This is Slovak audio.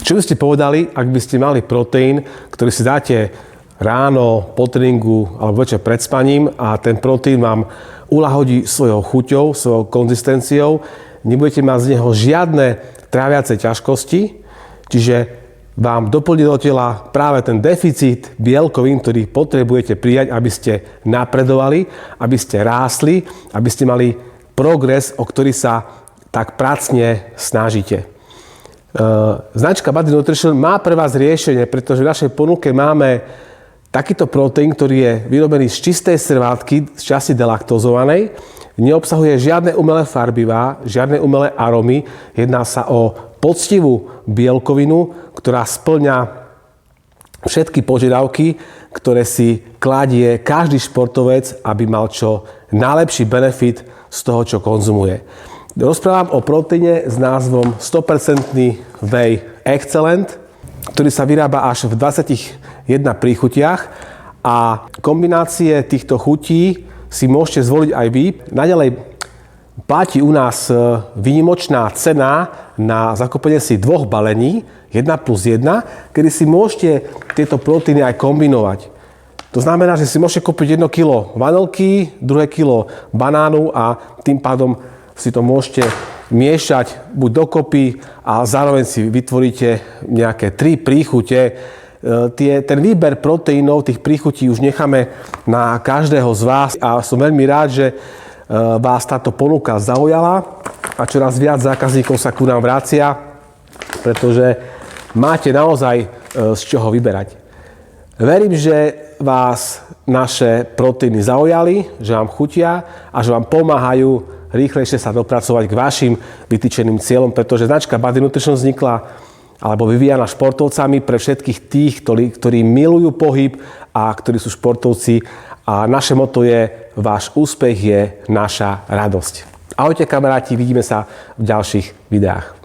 Čo by ste povedali, ak by ste mali proteín, ktorý si dáte ráno, po tréningu alebo večer pred spaním a ten proteín vám uľahodí svojou chuťou, svojou konzistenciou, nebudete mať z neho žiadne tráviace ťažkosti, čiže vám doplní do tela práve ten deficit bielkovín, ktorý potrebujete prijať, aby ste napredovali, aby ste rástli, aby ste mali progres, o ktorý sa tak pracne snažíte. Značka Body Nutrition má pre vás riešenie, pretože v našej ponuke máme takýto proteín, ktorý je vyrobený z čistej servátky, z časti delaktozovanej. Neobsahuje žiadne umelé farbivá, žiadne umelé arómy. Jedná sa o poctivú bielkovinu, ktorá spĺňa všetky požiadavky, ktoré si kladie každý športovec, aby mal čo najlepší benefit z toho, čo konzumuje. Rozprávam o proteíne s názvom 100% Whey Excellent, ktorý sa vyrába až v 21 príchutiach a kombinácie týchto chutí si môžete zvoliť aj vy. Naďalej platí u nás výnimočná cena na zakúpenie si 2 balení, 1+1, kedy si môžete tieto proteíny aj kombinovať. To znamená, že si môžete kúpiť 1 kg vanilky, 2 kg banánu a tým pádom si to môžete miešať buď dokopy a zároveň si vytvoríte nejaké 3 príchute. Ten výber proteínov, tých príchutí už necháme na každého z vás a som veľmi rád, že vás táto ponuka zaujala a čoraz viac zákazníkov sa ku nám vracia, pretože máte naozaj z čoho vyberať. Verím, že vás naše proteíny zaujali, že vám chutia a že vám pomáhajú rýchlejšie sa dopracovať k vašim vytýčeným cieľom, pretože značka Body Nutrition vznikla alebo vyvíjana športovcami pre všetkých tých, ktorí milujú pohyb a ktorí sú športovci. A naše motto je: váš úspech je naša radosť. Ahojte kamaráti, vidíme sa v ďalších videách.